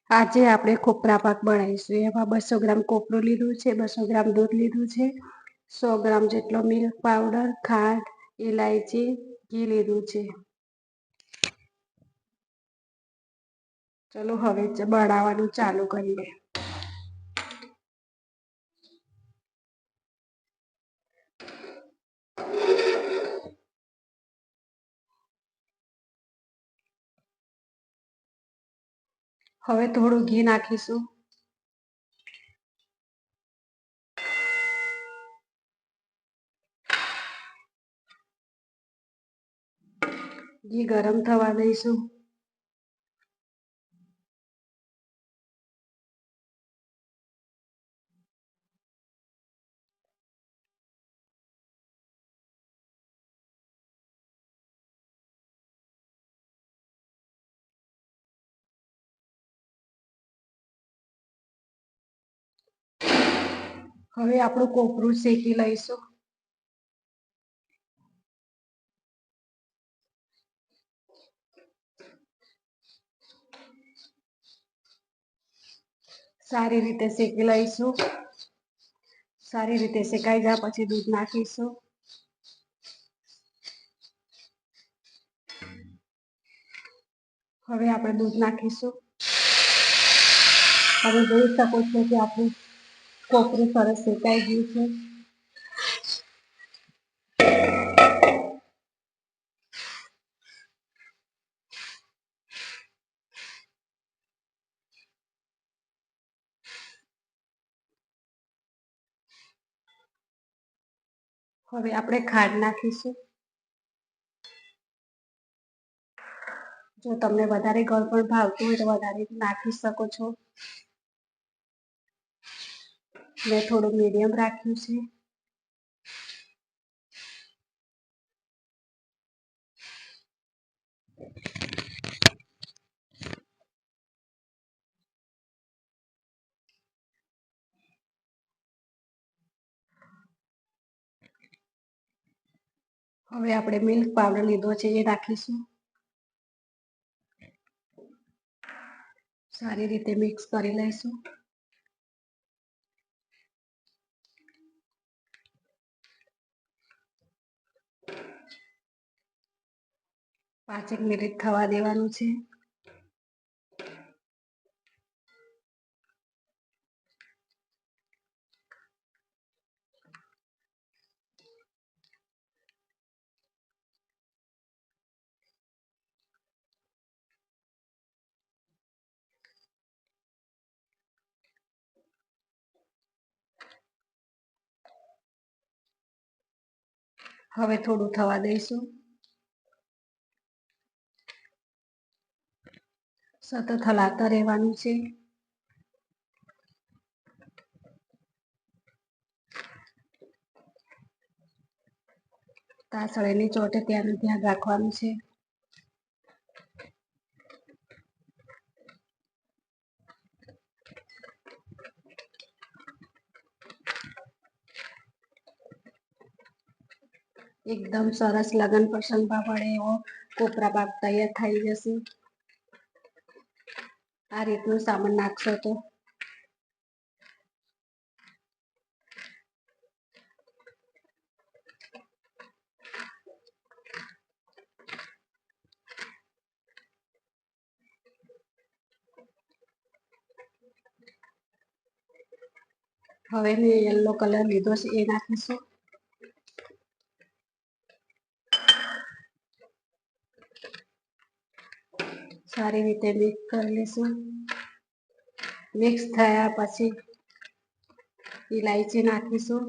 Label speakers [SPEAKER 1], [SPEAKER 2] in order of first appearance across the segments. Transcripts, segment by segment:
[SPEAKER 1] આજે આપણે ખોપરા પાક બનાવીશું. એમાં 200 ગ્રામ કોપરું લીધું છે, 200 ગ્રામ દૂધ લીધું છે, 100 ગ્રામ જેટલો મિલ્ક પાવડર, ખાંડ, ઇલાયચી, ઘી લીધું છે. ચલો હવે બનાવવાનું ચાલુ કરીએ. હવે થોડું ઘી નાખીશું. ઘી ગરમ થવા દઈશું. હવે આપણું કોપરું શેકી લઈશું. સારી રીતે શેકી લઈશું. સારી રીતે શેકાઈ જાય પછી દૂધ નાખીશું. હવે આપણે દૂધ નાખીશું. હવે જોઈ શકો છો કે આપણું કોપરું સરસ શેકાઈ ગયું છે. હવે આપણે ખાંડ નાખીશું. જો તમને વધારે ગળપણ ભાવતું હોય તો વધારે નાખી શકો છો. મેં થોડું મીડિયમ રાખ્યું છે. હવે આપણે મિલ્ક પાવડર લીધો છે એ નાખીશું. સારી રીતે મિક્સ કરી લઈશું. પાંચેક મિનિટ થવા દેવાનું છે. હવે થોડું થવા દઈશું. સતત હલાવતા રહેવાનું છે. તાસળીની ચોટે ત્યાંનું ધ્યાન રાખવાનું છે. એકદમ સરસ લગન પ્રસંગમાં પડે એવો કોપરા પાક તૈયાર થઈ જશે. આ રીતનું સામાન નાખશો તો હવે મેં યલો કલર લીધો છે એ નાખીશું. સારી રીતે મિક્સ કરી લઈશું. મિક્સ થયા પછી ઇલાયચી નાખીશું.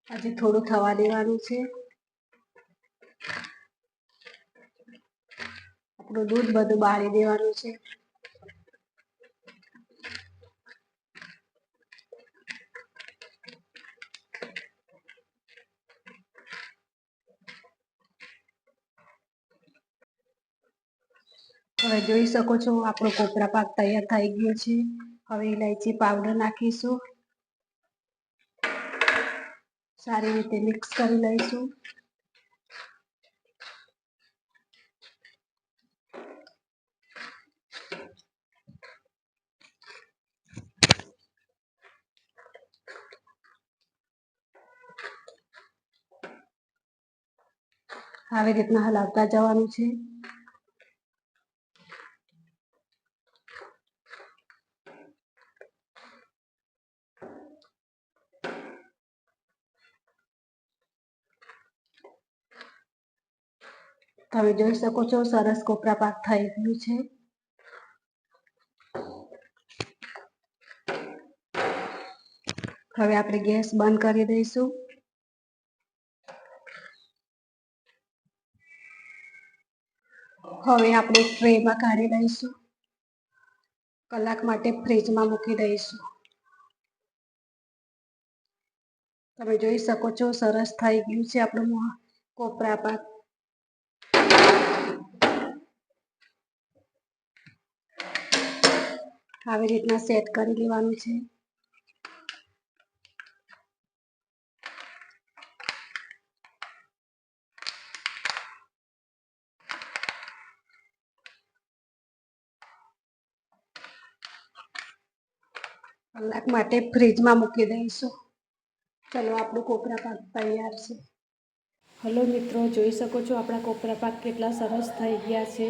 [SPEAKER 1] હજી થોડું થવા દેવાનું છે. આપણું દૂધ બધું બાળી દેવાનું છે. હવે જોઈ શકો છો આપણો કોપરા પાક તૈયાર થઈ ગયો છે. હવે ઇલાયચી પાવડર નાખીશું. સારી રીતે મિક્સ કરી લઈશું. આવી રીતના હલાવતા જવાનું છે. તમે જોઈ શકો છો સરસ કોપરા પાક થઈ ગયું છે. હવે આપણે ગેસ બંધ કરી દઈશું. હવે આપણે ટ્રેમાં કાઢી દઈશું. કલાક માટે ફ્રીજમાં મૂકી દઈશું. તમે જોઈ શકો છો સરસ થઈ ગયું છે આપણું કોપરા પાક. આવી રીતના સેટ કરી લેવાનું છે. કલાક માટે ફ્રીજમાં મૂકી દઈશું. ચલો આપણું કોપરા પાક તૈયાર છે. હલો મિત્રો, જોઈ શકો છો આપણા કોપરા પાક કેટલા સરસ થઈ ગયા છે.